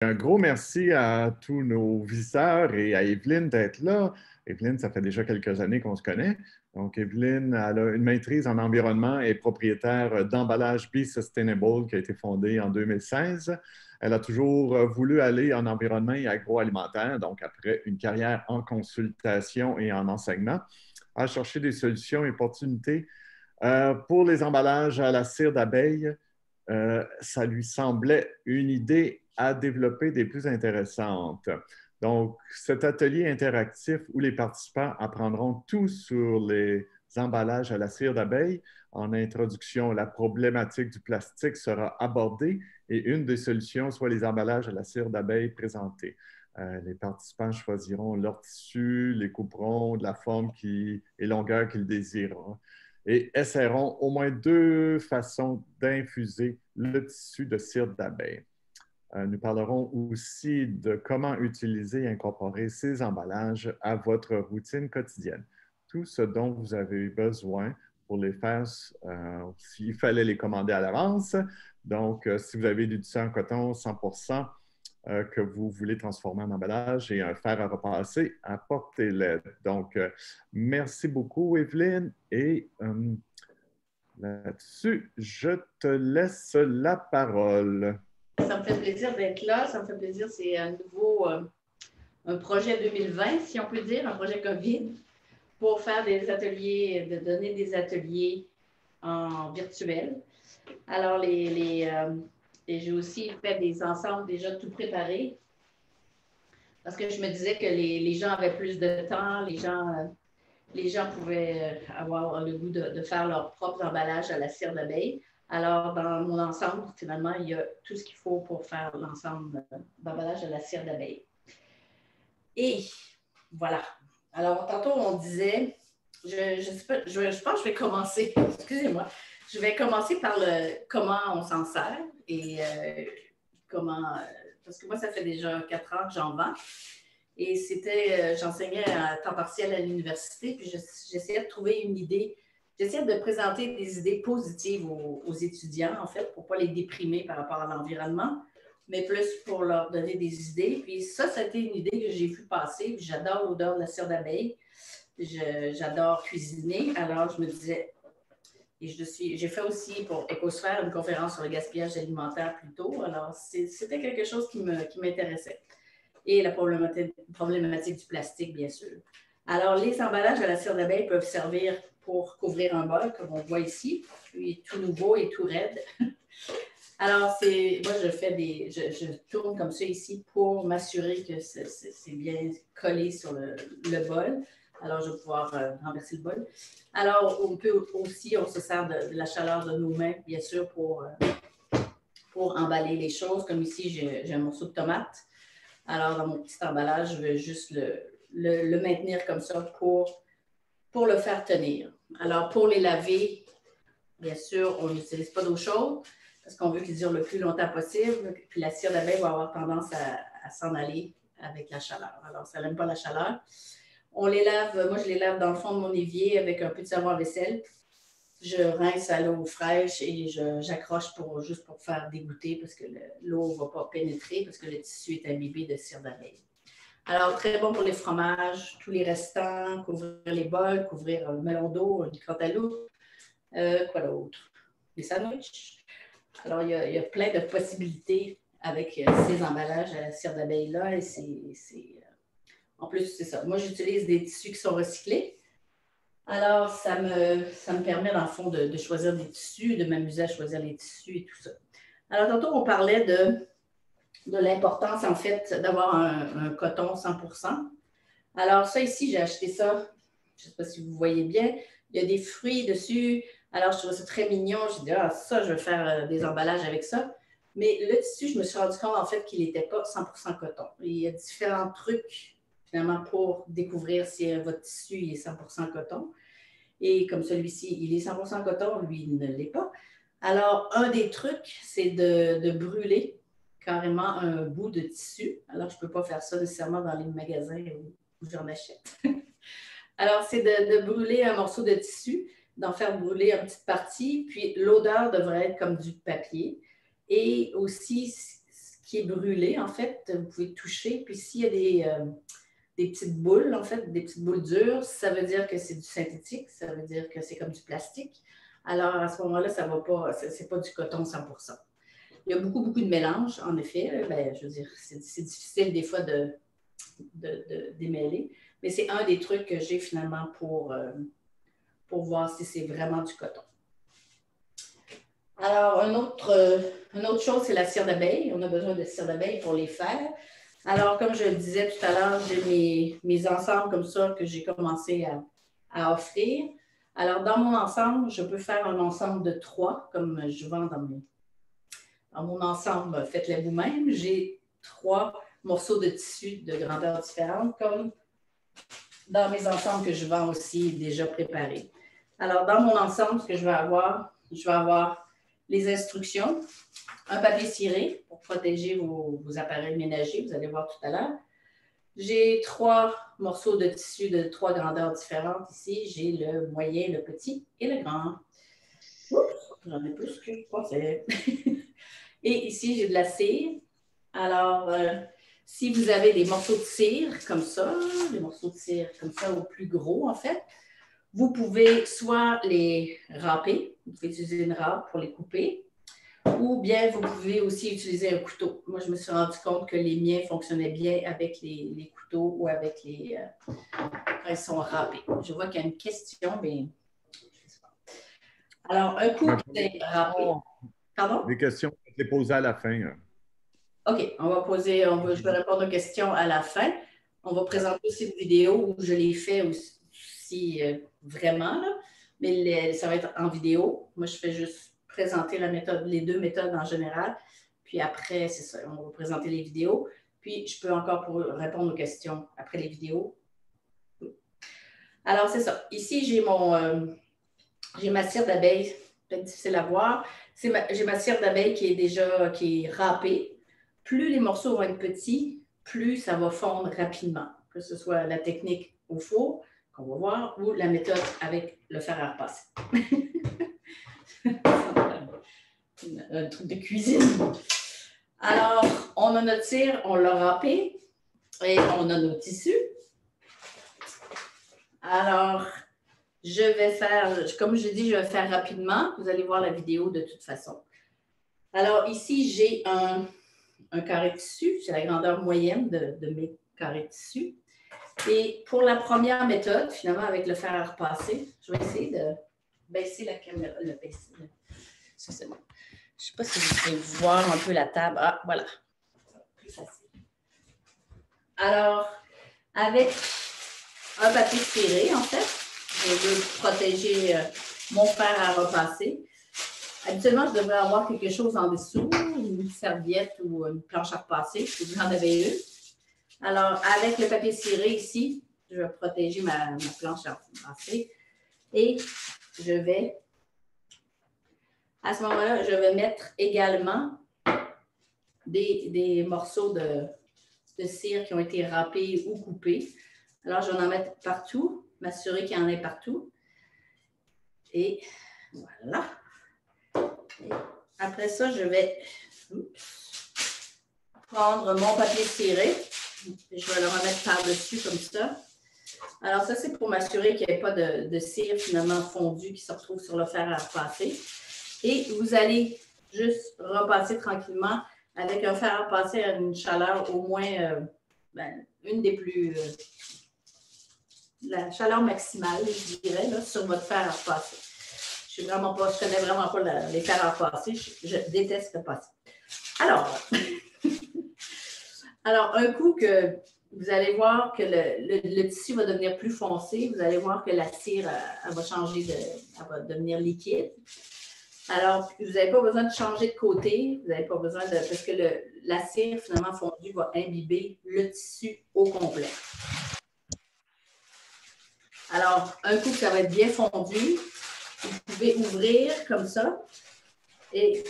Un gros merci à tous nos visiteurs et à Evelyne d'être là. Evelyne, ça fait déjà quelques années qu'on se connaît. Donc, Evelyne, elle a une maîtrise en environnement et propriétaire d'Emballage Be Sustainable qui a été fondée en 2016. Elle a toujours voulu aller en environnement et agroalimentaire, donc après une carrière en consultation et en enseignement, à chercher des solutions et opportunités pour les emballages à la cire d'abeille. Ça lui semblait une idée à développer des plus intéressantes. Donc, cet atelier interactif où les participants apprendront tout sur les emballages à la cire d'abeille. En introduction, la problématique du plastique sera abordée et une des solutions soit les emballages à la cire d'abeille présentés. Les participants choisiront leur tissu, les couperont de la forme et longueur qu'ils désirent et essaieront au moins deux façons d'infuser le tissu de cire d'abeille. Nous parlerons aussi de comment utiliser et incorporer ces emballages à votre routine quotidienne. Tout ce dont vous avez besoin pour les faire, s'il fallait les commander à l'avance. Donc, si vous avez du tissu en coton 100%, que vous voulez transformer en emballage et un fer à repasser, apportez-les. Donc, merci beaucoup, Evelyne. Et là-dessus, je te laisse la parole. Ça me fait plaisir d'être là. Ça me fait plaisir. C'est un nouveau un projet 2020, si on peut dire, un projet COVID, pour faire des ateliers, de donner des ateliers en virtuel. Alors, et j'ai aussi fait des ensembles déjà tout préparés parce que je me disais que les gens avaient plus de temps, les gens pouvaient avoir le goût de faire leur propre emballage à la cire d'abeille. Alors, dans mon ensemble, finalement, il y a tout ce qu'il faut pour faire l'ensemble d'emballage à la cire d'abeille. Et voilà. Alors, tantôt, on disait, je sais pas, je pense que je vais commencer, excusez-moi, je vais commencer par comment on s'en sert et parce que moi, ça fait déjà 4 ans que j'en vends. Et j'enseignais à temps partiel à l'université, puis j'essayais de trouver une idée. J'essayais de présenter des idées positives aux étudiants, en fait, pour ne pas les déprimer par rapport à l'environnement, mais plus pour leur donner des idées. Puis ça a été une idée que j'ai vue passer. J'adore l'odeur de la cire d'abeille. J'adore cuisiner. Alors, je me disais, j'ai fait aussi pour Écosphère une conférence sur le gaspillage alimentaire plus tôt. Alors, c'était quelque chose qui m'intéressait. Et la problématique du plastique, bien sûr. Alors, les emballages à la cire d'abeille peuvent servir pour couvrir un bol, comme on voit ici, puis tout nouveau et tout raide. Alors, moi, je tourne comme ça ici pour m'assurer que c'est bien collé sur le bol. Alors, je vais pouvoir renverser le bol. Alors, on se sert de la chaleur de nos mains, bien sûr, pour emballer les choses. Comme ici, j'ai un morceau de tomate. Alors, dans mon petit emballage, je vais juste le maintenir comme ça pour le faire tenir. Alors, pour les laver, bien sûr, on n'utilise pas d'eau chaude parce qu'on veut qu'ils durent le plus longtemps possible. Puis la cire d'abeille va avoir tendance à s'en aller avec la chaleur. Alors, ça n'aime pas la chaleur. On les lave, moi, je les lave dans le fond de mon évier avec un peu de savon à vaisselle. Je rince à l'eau fraîche et j'accroche juste pour faire dégoûter parce que l'eau ne va pas pénétrer parce que le tissu est imbibé de cire d'abeille. Alors, très bon pour les fromages, tous les restants, couvrir les bols, couvrir un melon d'eau, une cantaloupe. Quoi d'autre? Les sandwichs. Alors, il y a plein de possibilités avec ces emballages à la cire d'abeille-là. Et en plus, c'est ça. Moi, j'utilise des tissus qui sont recyclés. Alors, ça me permet, dans le fond, de choisir des tissus, de m'amuser à choisir les tissus et tout ça. Alors, tantôt, on parlait de l'importance, en fait, d'avoir un coton 100%. Alors, ça, ici, j'ai acheté ça. Je ne sais pas si vous voyez bien. Il y a des fruits dessus. Alors, je trouve ça très mignon. J'ai dit, ça, je vais faire des emballages avec ça. Mais le tissu, je me suis rendu compte, en fait, qu'il n'était pas 100% coton. Il y a différents trucs, finalement, pour découvrir si votre tissu est 100% coton. Et comme celui-ci, il est 100% coton, lui, il ne l'est pas. Alors, un des trucs, c'est de brûler carrément un bout de tissu. Alors, je ne peux pas faire ça nécessairement dans les magasins où j'en achète. Alors, c'est de brûler un morceau de tissu, d'en faire brûler une petite partie, puis l'odeur devrait être comme du papier. Et aussi, ce qui est brûlé, en fait. Vous pouvez toucher. Puis s'il y a des petites boules, en fait, des petites boules dures, ça veut dire que c'est du synthétique, ça veut dire que c'est comme du plastique. Alors, à ce moment-là, ça va pas, c'est pas du coton 100%. Il y a beaucoup, beaucoup de mélanges, en effet. Ben, je veux dire, c'est difficile des fois de démêler, mais c'est un des trucs que j'ai finalement pour voir si c'est vraiment du coton. Alors, une autre chose, c'est la cire d'abeille. On a besoin de cire d'abeille pour les faire. Alors, comme je le disais tout à l'heure, j'ai mes ensembles comme ça que j'ai commencé à offrir. Alors, dans mon ensemble, je peux faire un ensemble de 3, comme je vends dans mon ensemble, faites-les vous-même. J'ai 3 morceaux de tissu de grandeur différente, comme dans mes ensembles que je vends aussi déjà préparés. Alors, dans mon ensemble, ce que je vais avoir les instructions, un papier ciré pour protéger vos appareils ménagers, vous allez voir tout à l'heure. J'ai 3 morceaux de tissu de 3 grandeurs différentes ici. J'ai le moyen, le petit et le grand. Oups, j'en ai plus que je pensais. Et ici, j'ai de la cire. Alors, si vous avez des morceaux de cire comme ça, des morceaux de cire comme ça au plus gros, en fait, vous pouvez soit les râper, vous pouvez utiliser une râpe pour les couper, ou bien vous pouvez aussi utiliser un couteau. Moi, je me suis rendu compte que les miens fonctionnaient bien avec les couteaux ou avec quand ils sont râpés. Je vois qu'il y a une question, mais alors, un coup que c'est râpé. Pardon? Des questions, je vais les poser à la fin. OK, je vais répondre aux questions à la fin. On va présenter aussi une vidéo où je l'ai fait aussi vraiment, là, mais ça va être en vidéo. Moi, je fais juste présenter la méthode, les 2 méthodes en général. Puis après, c'est ça, on va présenter les vidéos. Puis je peux encore répondre aux questions après les vidéos. Alors, c'est ça. Ici, j'ai ma cire d'abeille, peut-être difficile à voir. J'ai ma cire d'abeille qui est râpée. Plus les morceaux vont être petits, plus ça va fondre rapidement. Que ce soit la technique au four, qu'on va voir, ou la méthode avec le fer à repasser. Un truc de cuisine. Alors, on a notre cire, on l'a râpé et on a nos tissus. Alors, je vais faire, comme je dis, je vais faire rapidement. Vous allez voir la vidéo de toute façon. Alors, ici, j'ai un carré de tissu. C'est la grandeur moyenne de mes carrés de tissu. Et pour la première méthode, finalement, avec le fer à repasser, je vais essayer de baisser la caméra. Ça, c'est bon. Je ne sais pas si vous pouvez voir un peu la table. Ah, voilà. Plus facile. Alors, avec un papier ciré, en fait, je veux protéger mon fer à repasser. Habituellement, je devrais avoir quelque chose en dessous, une serviette ou une planche à repasser, si vous en avez une. Alors, avec le papier ciré ici, je vais protéger ma planche à repasser. Et je vais, à ce moment-là, je vais mettre également des morceaux de cire qui ont été râpés ou coupés. Alors, je vais en mettre partout, m'assurer qu'il y en ait partout. Et voilà. Et après ça, je vais prendre mon papier ciré. Je vais le remettre par-dessus comme ça. Alors, ça, c'est pour m'assurer qu'il n'y ait pas de cire finalement fondue qui se retrouve sur le fer à repasser. Et vous allez juste repasser tranquillement avec un fer à repasser à une chaleur au moins, une des plus... la chaleur maximale, je dirais, là, sur votre fer à repasser. Je connais vraiment pas les fers à repasser. Je déteste le passer. Alors, un coup que vous allez voir que le tissu va devenir plus foncé, vous allez voir que la cire, elle va changer, elle va devenir liquide. Alors, vous n'avez pas besoin de changer de côté, vous n'avez pas besoin de... parce que la cire, finalement, fondue va imbiber le tissu au complet. Alors, un coup que ça va être bien fondu, vous pouvez ouvrir comme ça. Et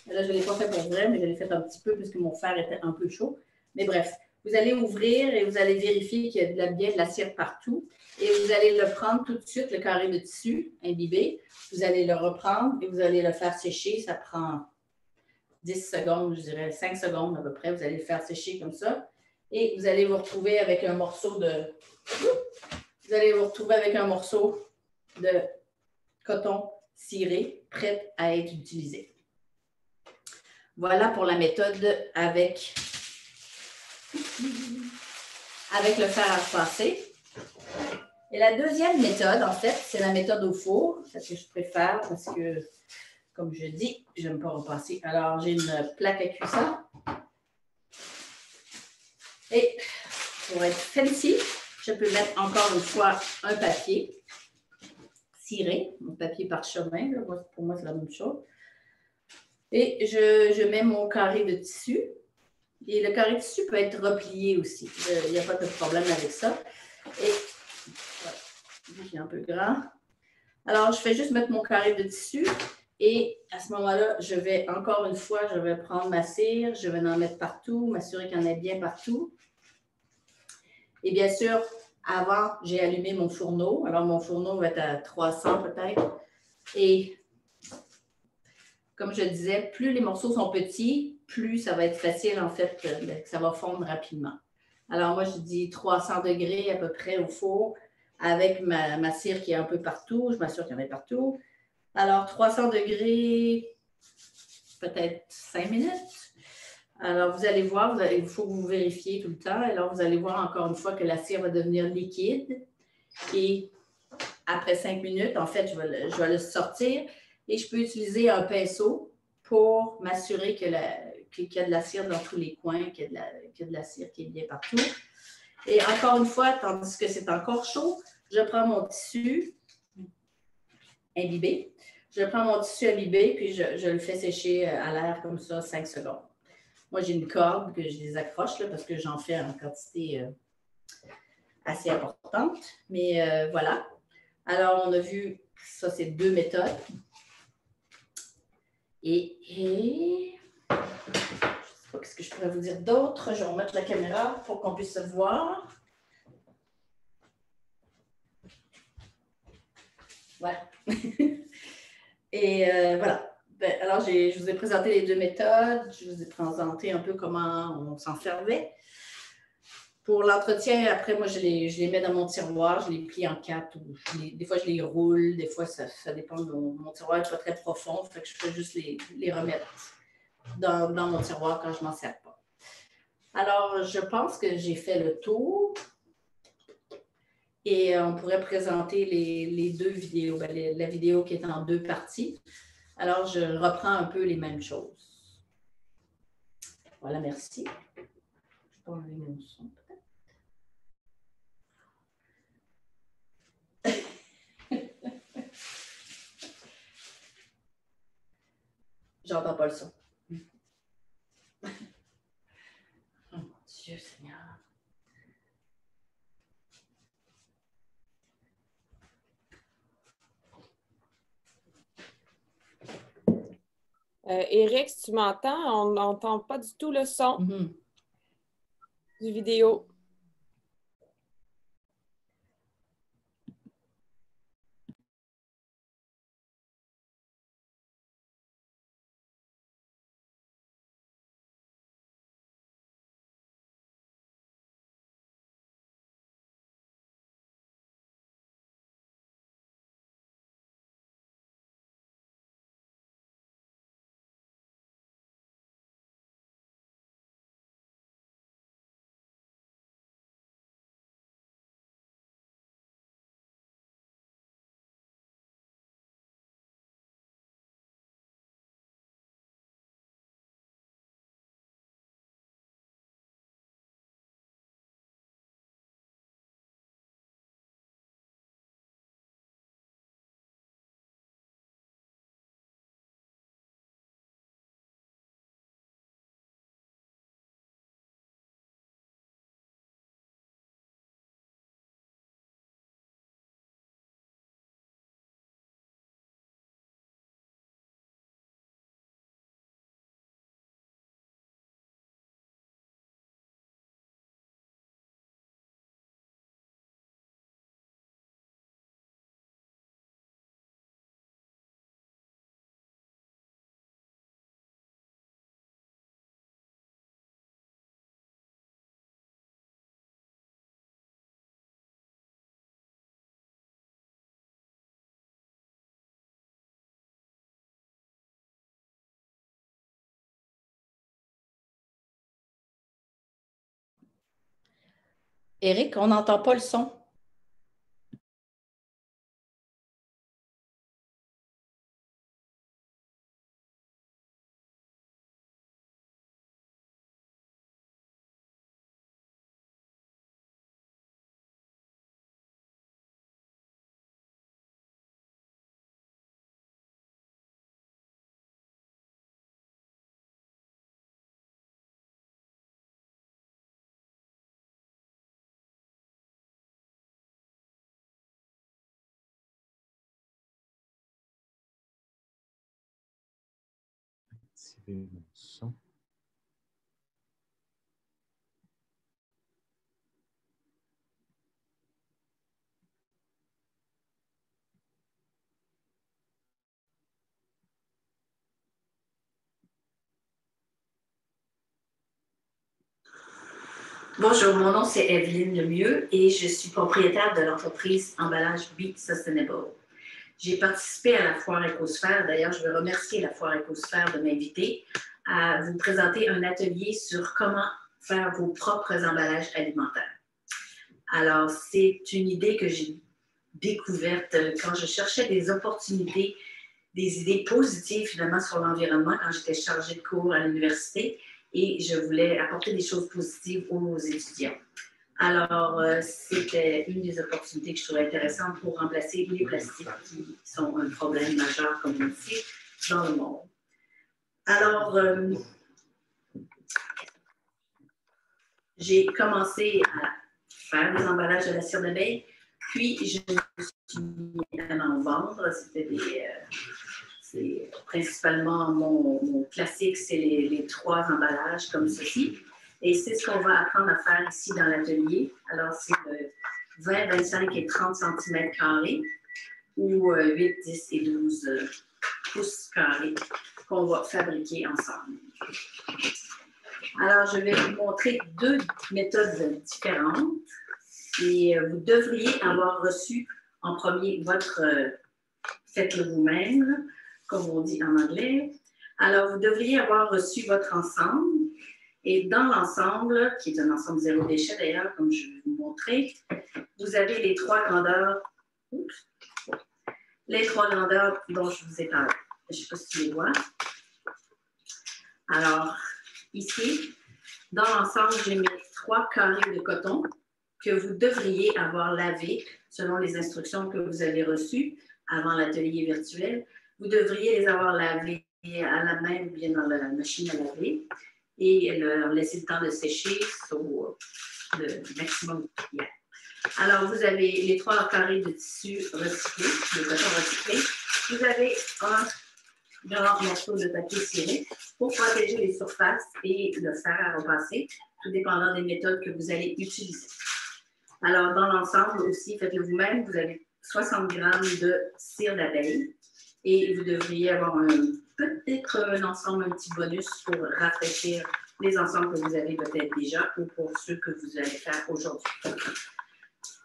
là, je ne l'ai pas fait pour vrai, mais je l'ai fait un petit peu puisque mon fer était un peu chaud. Mais bref, vous allez ouvrir et vous allez vérifier qu'il y a bien de la cire partout. Et vous allez le prendre tout de suite, le carré de tissu imbibé. Vous allez le reprendre et vous allez le faire sécher. Ça prend 10 secondes, je dirais 5 secondes à peu près. Vous allez le faire sécher comme ça. Et vous allez vous retrouver avec un morceau de... Vous allez vous retrouver avec un morceau de coton ciré, prêt à être utilisé. Voilà pour la méthode avec le fer à repasser. Et la deuxième méthode, en fait, c'est la méthode au four. C'est ce que je préfère parce que, comme je dis, je n'aime pas repasser. Alors, j'ai une plaque à cuisson. Et pour être fancy, je peux mettre encore une fois un papier ciré, un papier parchemin. Là, pour moi, c'est la même chose. Et je mets mon carré de tissu. Et le carré de tissu peut être replié aussi. Il n'y a pas de problème avec ça. Et voilà, il est un peu grand. Alors, je fais juste mettre mon carré de tissu. Et à ce moment-là, je vais, encore une fois, je vais prendre ma cire, je vais en mettre partout, m'assurer qu'il y en ait bien partout. Et bien sûr, avant, j'ai allumé mon fourneau. Alors, mon fourneau va être à 300 peut-être. Et comme je disais, plus les morceaux sont petits, plus ça va être facile, en fait, que ça va fondre rapidement. Alors, moi, je dis 300 degrés à peu près au four, avec ma cire qui est un peu partout. Je m'assure qu'il y en ait partout. Alors, 300 degrés, peut-être 5 minutes. Alors, vous allez voir, il faut que vous vérifiez tout le temps. Alors, vous allez voir encore une fois que la cire va devenir liquide. Et après 5 minutes, en fait, je vais le sortir et je peux utiliser un pinceau pour m'assurer qu'il y a de la cire dans tous les coins, qu'il y a de la cire qui est bien partout. Et encore une fois, tandis que c'est encore chaud, je prends mon tissu imbibé. Je prends mon tissu imbibé puis je le fais sécher à l'air comme ça 5 secondes. Moi, j'ai une corde que je les accroche là, parce que j'en fais en quantité assez importante. Mais voilà. Alors, on a vu ça, c'est 2 méthodes. Et je ne sais pas ce que je pourrais vous dire d'autre. Je vais remettre la caméra pour qu'on puisse se voir. Voilà. Et voilà. Alors, je vous ai présenté les 2 méthodes. Je vous ai présenté un peu comment on s'en servait. Pour l'entretien, après, moi, je les mets dans mon tiroir, je les plie en 4. Des fois, je les roule, des fois, ça dépend de mon tiroir n'est pas très profond, fait que je peux juste les remettre dans mon tiroir quand je ne m'en sers pas. Alors, je pense que j'ai fait le tour et on pourrait présenter les 2 vidéos, la vidéo qui est en 2 parties. Alors, je reprends un peu les mêmes choses. Voilà, merci. Je peux enlever mon son. J'entends pas le son. Oh mon Dieu Seigneur. Eric, si tu m'entends, on n'entend pas du tout le son du vidéo. Éric, on n'entend pas le son. Activer mon son. Bonjour, mon nom c'est Evelyne Lemieux et je suis propriétaire de l'entreprise Emballage Be Sustainable. J'ai participé à la foire Écosphère. D'ailleurs, je veux remercier la foire Écosphère de m'inviter à vous présenter un atelier sur comment faire vos propres emballages alimentaires. Alors, c'est une idée que j'ai découverte quand je cherchais des opportunités, des idées positives finalement sur l'environnement quand j'étais chargée de cours à l'université et je voulais apporter des choses positives aux étudiants. Alors, c'était une des opportunités que je trouvais intéressantes pour remplacer les plastiques qui sont un problème majeur, comme on dit, dans le monde. Alors, j'ai commencé à faire des emballages de la cire d'abeille, puis je me suis mis à en vendre. C'était principalement mon classique, c'est les 3 emballages comme ceci. Et c'est ce qu'on va apprendre à faire ici dans l'atelier. Alors, c'est 20, 25 et 30 cm² ou 8, 10 et 12 pouces carrés qu'on va fabriquer ensemble. Alors, je vais vous montrer 2 méthodes différentes et vous devriez avoir reçu en premier votre faites-le vous-même, comme on dit en anglais. Alors, vous devriez avoir reçu votre ensemble. Et dans l'ensemble, qui est un ensemble zéro déchet d'ailleurs, comme je vais vous montrer, vous avez les 3 grandeurs, les 3 grandeurs dont je vous ai parlé. Je ne sais pas si tu les vois. Alors, ici, dans l'ensemble, j'ai mis 3 carrés de coton que vous devriez avoir lavés selon les instructions que vous avez reçues avant l'atelier virtuel. Vous devriez les avoir lavés à la main ou bien dans la machine à laver et leur laisser le temps de sécher sur le maximum qu'il y a. Alors, vous avez les 3 carrés de tissu recyclé, de coton recyclé. Vous avez un grand morceau de papier ciré pour protéger les surfaces et le fer à repasser, tout dépendant des méthodes que vous allez utiliser. Alors, dans l'ensemble aussi, faites-le vous-même, vous avez 60 grammes de cire d'abeille et vous devriez avoir peut-être un ensemble, un petit bonus pour rafraîchir les ensembles que vous avez peut-être déjà ou pour ceux que vous allez faire aujourd'hui.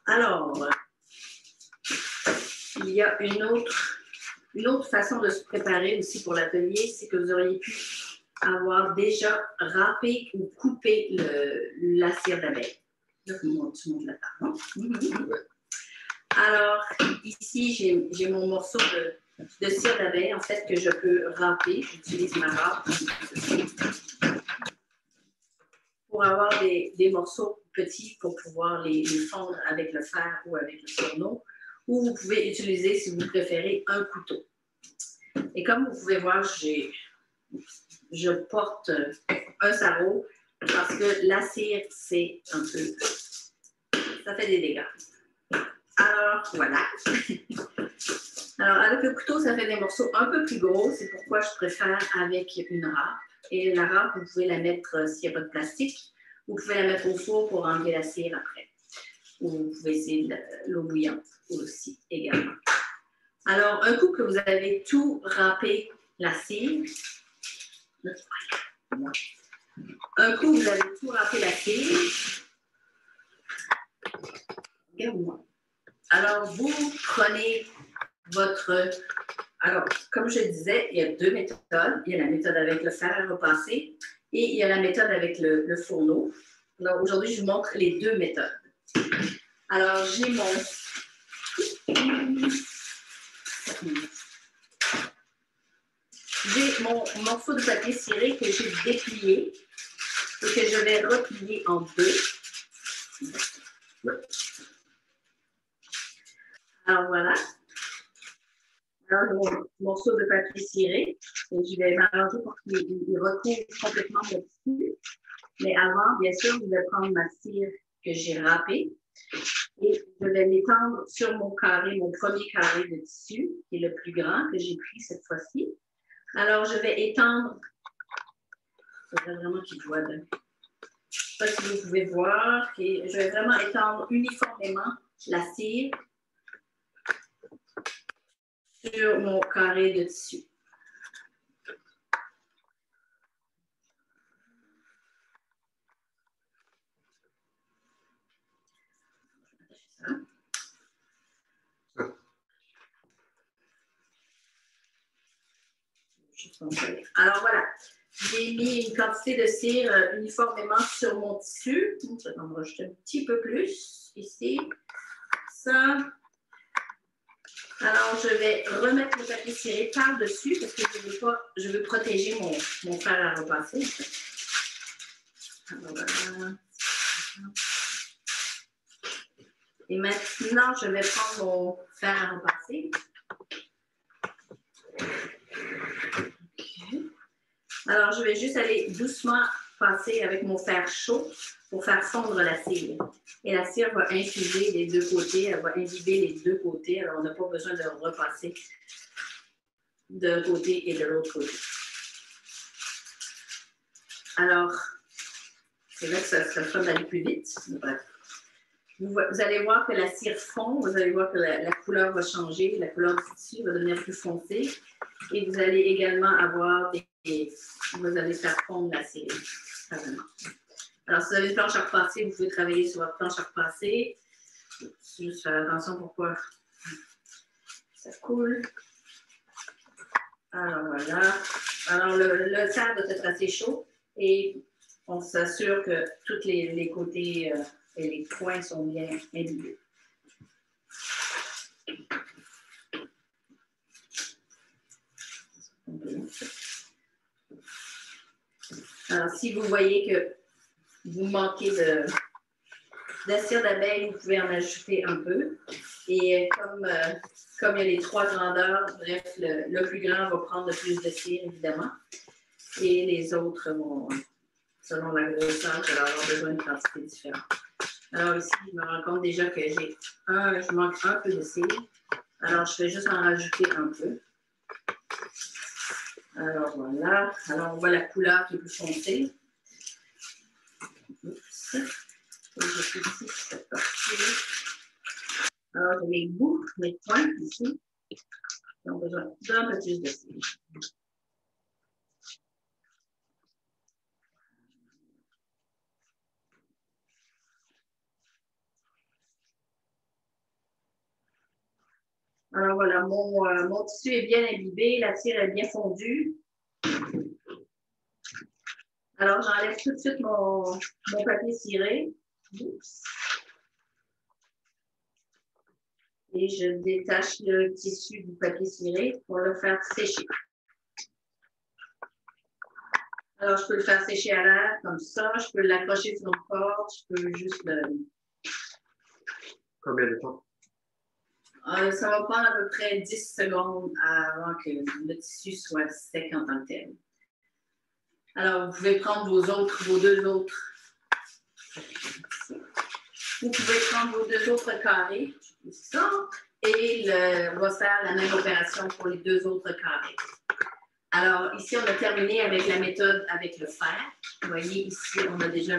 Alors, il y a une autre façon de se préparer aussi pour l'atelier, c'est que vous auriez pu avoir déjà râpé ou coupé la cire d'abeille. Tu montes la table, non? Alors, ici, j'ai mon morceau de cire d'abeille, en fait, que je peux râper. J'utilise ma râpe pour avoir des morceaux petits pour pouvoir les fondre avec le fer ou avec le fourneau. Ou vous pouvez utiliser, si vous préférez, un couteau. Et comme vous pouvez voir, je porte un sarrau parce que la cire, c'est un peu... ça fait des dégâts. Alors, voilà. Alors, avec le couteau, ça fait des morceaux un peu plus gros. C'est pourquoi je préfère avec une râpe. Et la râpe, vous pouvez la mettre, s'il n'y a pas de plastique, vous pouvez la mettre au four pour enlever la cire après. Ou vous pouvez essayer l'eau bouillante aussi également. Alors, un coup que vous avez tout râpé la cire, regarde-moi. Alors, vous prenez votre... Alors, comme je disais, il y a 2 méthodes. Il y a la méthode avec le fer à repasser et il y a la méthode avec le fourneau. Alors, aujourd'hui, je vous montre les 2 méthodes. Alors, j'ai mon morceau de papier ciré que j'ai déplié et que je vais replier en deux. Alors, voilà. Alors, mon morceau de papier ciré, je vais m'arranger pour qu'il recouvre complètement mon tissu. Mais avant, bien sûr, je vais prendre ma cire que j'ai râpée et je vais l'étendre sur mon carré, mon premier carré de tissu, qui est le plus grand que j'ai pris cette fois-ci. Alors, je vais étendre. Il faudrait vraiment qu'il voit. Je ne sais pas si vous pouvez voir. Je vais vraiment étendre uniformément la cire sur mon carré de tissu. Alors voilà, j'ai mis une quantité de cire uniformément sur mon tissu. Je vais en rajouter un petit peu plus ici. Ça. Alors, je vais remettre le papier ciré par-dessus parce que je veux protéger mon fer à repasser. Alors, voilà. Et maintenant, je vais prendre mon fer à repasser. Okay. Alors, je vais juste aller doucement passer avec mon fer chaud pour faire fondre la cire. Et la cire va infuser des deux côtés, elle va imbiber les deux côtés, alors on n'a pas besoin de repasser d'un côté et de l'autre côté. Alors, c'est là que ça serait fun d'aller plus vite. Bref. Vous allez voir que la cire fond, vous allez voir que la couleur va changer, la couleur du tissu va devenir plus foncée. Et vous allez également avoir vous allez faire fondre la cire. Alors, si vous avez une planche à repasser, vous pouvez travailler sur votre planche à repasser. Juste faire attention pourquoi ça coule. Alors, voilà. Alors, le fer doit être assez chaud et on s'assure que tous les côtés et les points sont bien imbibés. Alors, si vous voyez que vous manquez de cire d'abeille, vous pouvez en ajouter un peu. Et comme il y a les trois grandeurs, bref, le plus grand va prendre le plus de cire, évidemment. Et les autres vont, selon la grosseur, je vais avoir besoin de quantités différentes. Alors ici, je me rends compte déjà que je manque un peu de cire. Alors, je vais juste en rajouter un peu. Alors, voilà. Alors, on voit la couleur qui est plus foncée. Oups. Et je fais ici cette partie. Alors, j'ai mes bouts, mes points ici, qui ont besoin d'un peu plus de cire. Alors voilà, mon tissu est bien imbibé, la cire est bien fondue. Alors, j'enlève tout de suite mon papier ciré. Oups. Et je détache le tissu du papier ciré pour le faire sécher. Alors, je peux le faire sécher à l'air comme ça. Je peux l'accrocher sur une corde. Je peux juste le... Combien de temps? Ça va prendre à peu près 10 secondes avant que le tissu soit sec en tant que tel. Alors, vous pouvez prendre vos deux autres. Vous pouvez prendre vos deux autres carrés, ça, et on va faire la même opération pour les deux autres carrés. Alors, ici, on a terminé avec la méthode avec le fer. Vous voyez, ici, on a déjà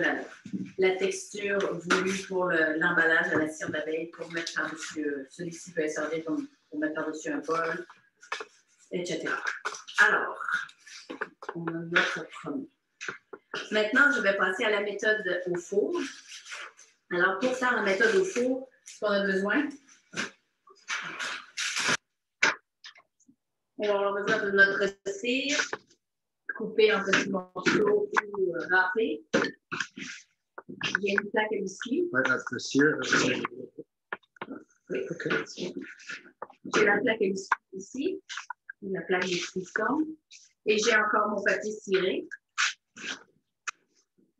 la texture voulue pour l'emballage à la cire d'abeille pour mettre par-dessus. Celui-ci peut servir pour mettre par-dessus un bol, etc. Alors, on a notre premier. Maintenant, je vais passer à la méthode au four. Alors, pour faire la méthode au four, ce qu'on a besoin, on va avoir besoin de notre cire, coupée en petits morceaux ou râpée. J'ai une plaque à biscuits. Ouais, la cire. Oui. OK. J'ai la plaque à biscuits ici. La plaque de silicone. Et j'ai encore mon papier ciré.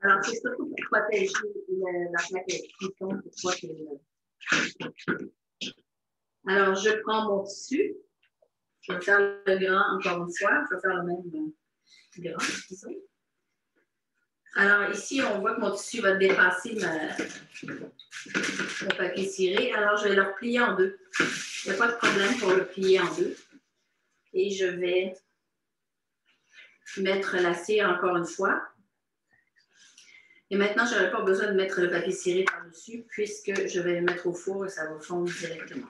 Alors, c'est surtout pour protéger la plaque de silicone pour pas que... Alors, je prends mon tissu. Je vais faire le grand encore une fois. Je vais faire le même grand, disons. Alors, ici, on voit que mon tissu va dépasser mon papier ciré. Alors, je vais le replier en deux. Il n'y a pas de problème pour le plier en deux. Et je vais mettre la cire encore une fois. Et maintenant, je n'aurai pas besoin de mettre le papier ciré par-dessus puisque je vais le mettre au four et ça va fondre directement.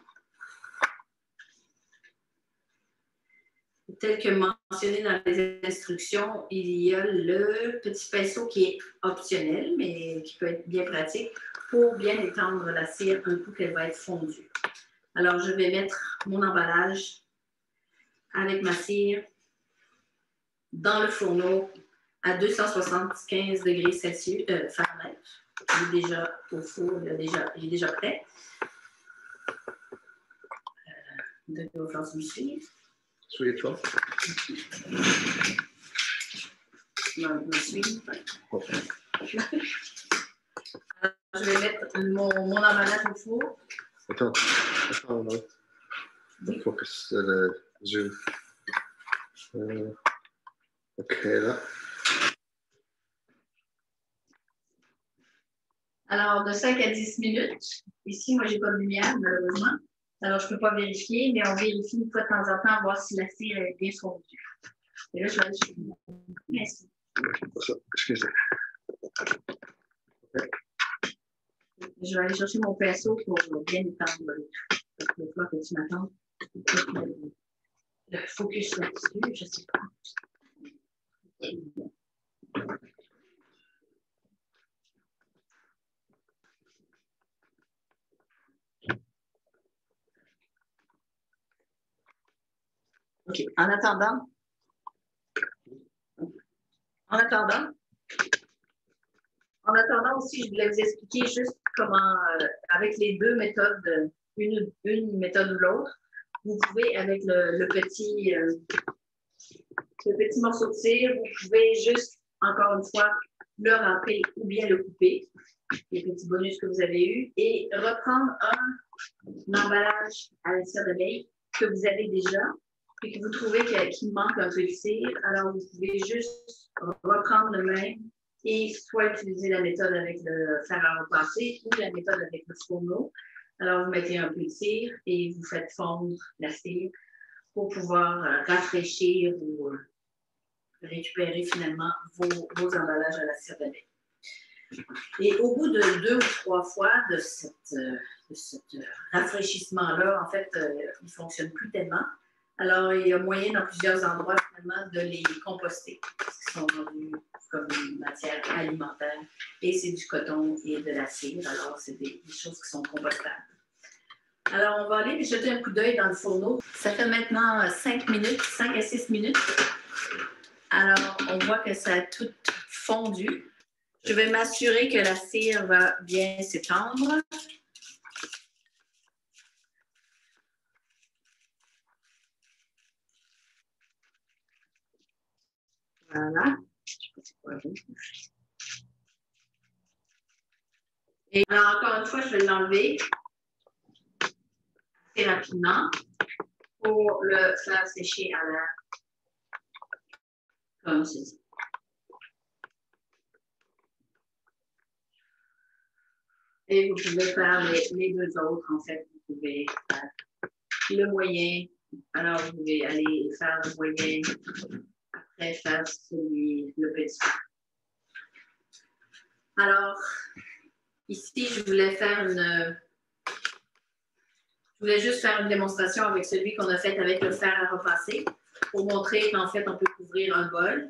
Tel que mentionné dans les instructions, il y a le petit pinceau qui est optionnel, mais qui peut être bien pratique pour bien étendre la cire un coup qu'elle va être fondue. Alors, je vais mettre mon emballage avec ma cire dans le fourneau à 275 degrés Celsius, Fahrenheit. Il est déjà au four, il est déjà prêt. De faire me suivre. Soyez toi. Non, je me suis. Je vais mettre mon emballage au four. Attends, non. Il faut que c'est le zoom. OK, là. Alors, de 5 à 10 minutes. Ici, moi, je n'ai pas de lumière, malheureusement. Alors, je ne peux pas vérifier, mais on vérifie une fois de temps en temps, voir si la cire est bien fondue. Et là, je vais aller sur merci. Excusez. Okay. Je vais aller chercher mon pinceau pour bien étendre le tout. Il va falloir que tu m'attendes. Le focus là-dessus, je ne sais pas. OK. En attendant aussi, je voulais vous expliquer juste comment, avec les deux méthodes, une méthode ou l'autre, vous pouvez, avec le petit morceau de cire, vous pouvez juste, encore une fois, le râper ou bien le couper, les petits bonus que vous avez eus, et reprendre un emballage à la cire d'abeille que vous avez déjà, et que vous trouvez qu'il manque un peu de cire. Alors, vous pouvez juste reprendre le même et soit utiliser la méthode avec le fer à repasser ou la méthode avec le fourneau. Alors, vous mettez un peu de cire et vous faites fondre la cire pour pouvoir rafraîchir ou récupérer finalement vos emballages à la cire d'abeille. Et au bout de 2 ou 3 fois de ce rafraîchissement-là, en fait, il ne fonctionne plus tellement. Alors, il y a moyen dans plusieurs endroits, finalement, de les composter, parce qu'ils sont vendus comme une matière alimentaire. Et c'est du coton et de la cire, alors c'est des choses qui sont compostables. Alors, on va aller jeter un coup d'œil dans le fourneau. Ça fait maintenant 5 à 6 minutes. Alors, on voit que ça a tout fondu. Je vais m'assurer que la cire va bien s'étendre. Voilà. Et alors, encore une fois, je vais l'enlever assez rapidement pour le faire sécher à l'air. Comme ceci. Et vous pouvez faire les deux autres, en fait. Vous pouvez faire le moyen. Alors, vous pouvez aller faire le moyen. Après, faire le petit. Alors, ici, je voulais juste faire une démonstration avec celui qu'on a fait avec le fer à repasser pour montrer qu'en fait, on peut couvrir un bol.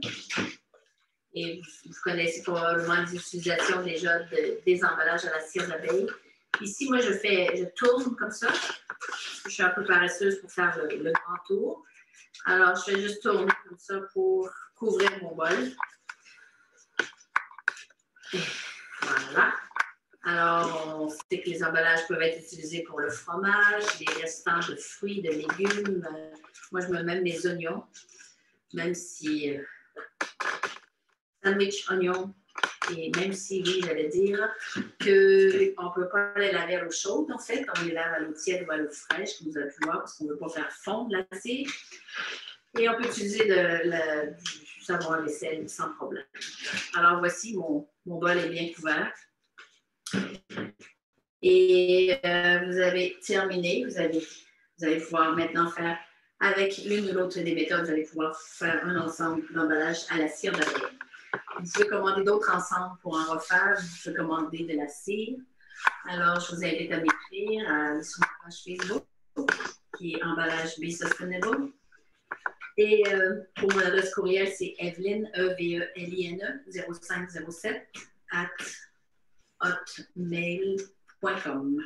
Et vous connaissez probablement les utilisations déjà des emballages à la cire d'abeille. Ici, moi, je tourne comme ça. Parce que je suis un peu paresseuse pour faire le grand tour. Alors, je vais juste tourner comme ça pour couvrir mon bol. Et voilà. les emballages peuvent être utilisés pour le fromage, les restants de fruits, de légumes. Moi, je me mets même les oignons, même si sandwich oignon. Et même si, oui, j'allais dire qu'on ne peut pas les laver à l'eau chaude, en fait. On les lave à l'eau tiède ou à l'eau fraîche, comme vous avez pu voir, parce qu'on ne veut pas faire fondre la cire. Et on peut utiliser du savon à vaisselle sans problème. Alors, voici, mon bol est bien couvert. Et vous avez terminé. Vous allez pouvoir maintenant faire, avec l'une ou l'autre des méthodes, vous allez pouvoir faire un ensemble d'emballage à la cire d'abeille. Vous pouvez commander d'autres ensembles pour en refaire. Vous pouvez commander de la cire. Alors, je vous invite à m'écrire sur ma page Facebook, qui est Emballage Be Sustainable. Et pour mon adresse courriel, c'est Eveline, Eveline 0507 @hotmail.com.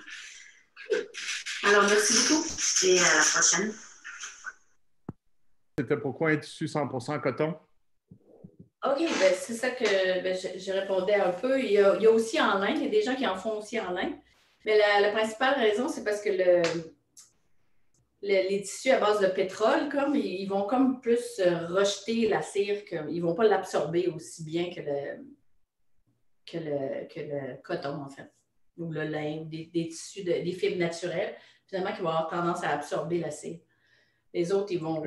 Alors, merci beaucoup et à la prochaine. C'était pourquoi un tissu 100% coton? OK, ben, c'est ça que je répondais un peu. Il y a aussi en lin, il y a des gens qui en font aussi en lin. Mais la principale raison, c'est parce que les tissus à base de pétrole, comme, ils vont comme plus rejeter la cire, ils ne vont pas l'absorber aussi bien que le coton, en fait, ou le lin, des tissus, des fibres naturelles, finalement, qui vont avoir tendance à absorber la cire. Les autres, ils ne vont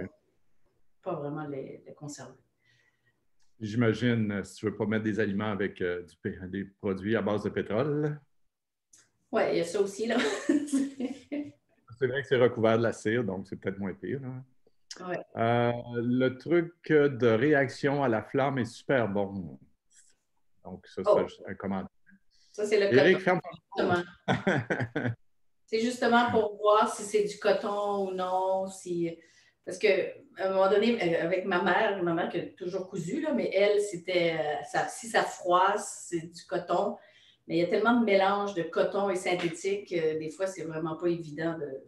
pas vraiment les conserver. J'imagine, si tu ne veux pas mettre des aliments avec des produits à base de pétrole. Oui, il y a ça aussi, là. C'est vrai que c'est recouvert de la cire, donc c'est peut-être moins pire. Ouais. Le truc de réaction à la flamme est super bon. Donc, ça, c'est un commentaire. Ça, c'est le Éric, coton. ferme ton C'est justement pour voir si c'est du coton ou non. Parce qu'à un moment donné, avec ma mère qui a toujours cousu, là, mais elle, c'était si ça froisse, c'est du coton. Mais il y a tellement de mélange de coton et synthétique que des fois, c'est vraiment pas évident de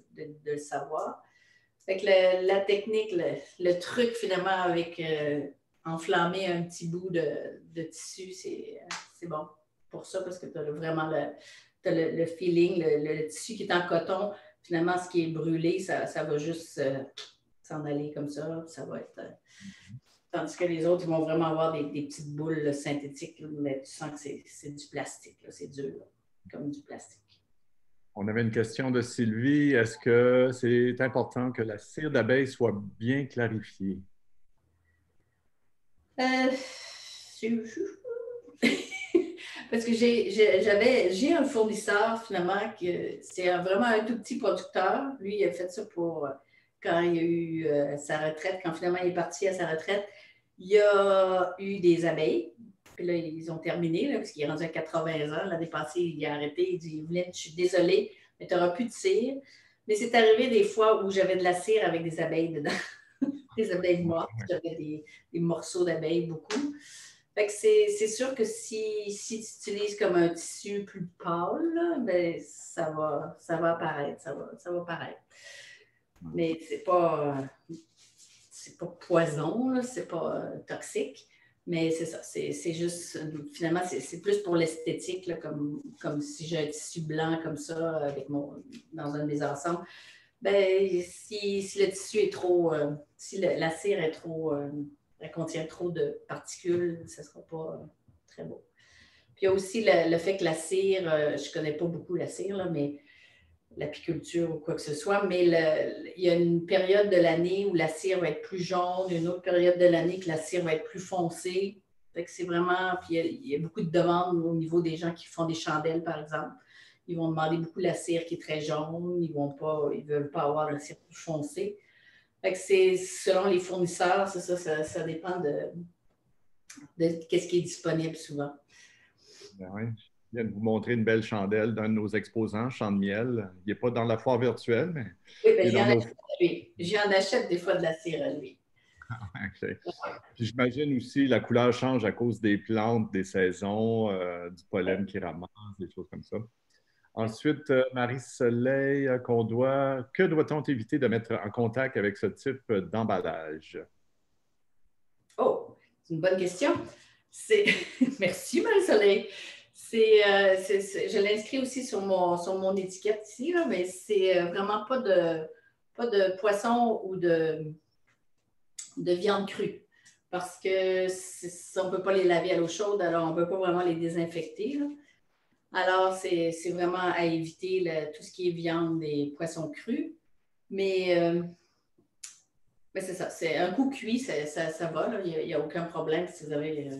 le savoir. Fait que la technique, le truc finalement avec enflammer un petit bout de tissu, c'est bon pour ça parce que tu as vraiment le feeling, le tissu qui est en coton. Finalement, ce qui est brûlé, ça va juste s'en aller comme ça. Ça va être. Tandis que les autres, ils vont vraiment avoir des petites boules synthétiques, mais tu sens que c'est du plastique. C'est dur, comme du plastique. On avait une question de Sylvie. Est-ce que c'est important que la cire d'abeille soit bien clarifiée? Parce que j'ai un fournisseur, finalement, que c'est vraiment un tout petit producteur. Lui, il a fait ça pour quand il a eu sa retraite, quand finalement il est parti à sa retraite. Il y a eu des abeilles. Puis là, ils ont terminé, là, parce qu'il est rendu à 80 ans. L'année passée, il a arrêté. Il dit, Eveline, je suis désolée, mais tu n'auras plus de cire. Mais c'est arrivé des fois où j'avais de la cire avec des abeilles dedans. Des abeilles mortes. J'avais des morceaux d'abeilles, beaucoup. Fait que c'est sûr que si tu utilises comme un tissu plus pâle, là, ben, ça va apparaître. Ça va paraître. Mais c'est pas poison, c'est pas toxique. Mais c'est ça, c'est juste, finalement, c'est plus pour l'esthétique, là, comme si j'ai un tissu blanc comme ça dans un de mes ensembles. Ben, si le tissu est trop, si la cire est trop, elle contient trop de particules, ça ne sera pas très beau. Puis il y a aussi le fait que la cire, je ne connais pas beaucoup la cire, là, mais l'apiculture ou quoi que ce soit, mais il y a une période de l'année où la cire va être plus jaune, une autre période de l'année que la cire va être plus foncée. Fait que c'est vraiment, puis il y a beaucoup de demandes au niveau des gens qui font des chandelles, par exemple. Ils vont demander beaucoup la cire qui est très jaune, ils ne veulent pas avoir la cire plus foncée. Fait que c'est selon les fournisseurs, c'est ça dépend de qu'est-ce qui est disponible souvent. Ben oui. Je viens de vous montrer une belle chandelle d'un de nos exposants, Champ de miel. Il n'est pas dans la foire virtuelle, mais oui, ben, j'en achète des fois de la cire à lui. Okay. Puis j'imagine aussi la couleur change à cause des plantes, des saisons, du pollen qui ramasse, des choses comme ça. Ensuite, Marie-Soleil, que doit-on éviter de mettre en contact avec ce type d'emballage? Oh, c'est une bonne question. Merci, Marie-Soleil. Je l'inscris aussi sur mon étiquette ici, là, mais c'est vraiment pas de poisson ou de viande crue. Parce que on ne peut pas les laver à l'eau chaude, alors on ne peut pas vraiment les désinfecter, là. Alors, c'est vraiment à éviter tout ce qui est viande et poissons crus. Mais c'est ça. C'est un coup cuit, ça va. Là. Il n'y a aucun problème si vous avez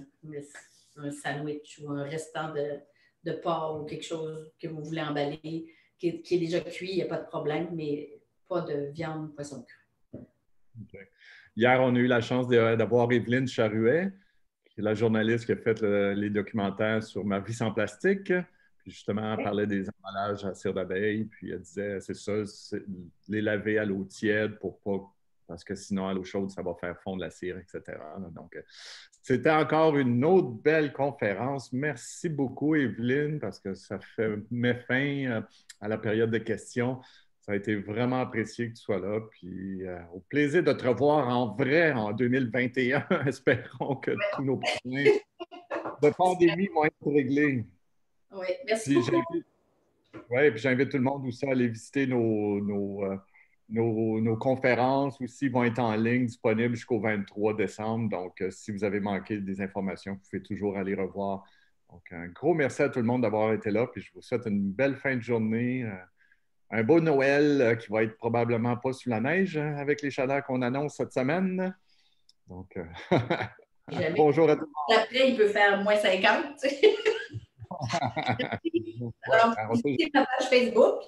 un sandwich ou un restant de porc ou quelque chose que vous voulez emballer qui est déjà cuit, il n'y a pas de problème, mais pas de viande ou poisson cru. Okay. Hier, on a eu la chance d'avoir Evelyne Charuet, qui est la journaliste qui a fait les documentaires sur Ma vie sans plastique. Puis justement, elle parlait des emballages à cire d'abeille. Puis elle disait, c'est ça, les laver à l'eau tiède pour pas, parce que sinon, à l'eau chaude, ça va faire fondre la cire, etc. Donc, c'était encore une autre belle conférence. Merci beaucoup, Evelyne, parce que ça met fin à la période de questions. Ça a été vraiment apprécié que tu sois là. Puis au plaisir de te revoir en vrai en 2021. Espérons que tous nos problèmes de pandémie vont être réglés. Oui, merci beaucoup. Oui, puis j'invite tout le monde aussi à aller visiter nos conférences aussi vont être en ligne, disponibles jusqu'au 23 décembre. Donc, si vous avez manqué des informations, vous pouvez toujours aller revoir. Donc, un gros merci à tout le monde d'avoir été là. Puis je vous souhaite une belle fin de journée. Un beau Noël qui va être probablement pas sous la neige avec les chaleurs qu'on annonce cette semaine. Donc, bonjour à tous. Après, il peut faire moins 50. Alors, visitez ma page Facebook.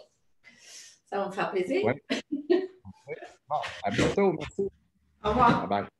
Ça va me faire plaisir. Ouais. Bon, à bientôt. Merci. Au revoir. Bye bye.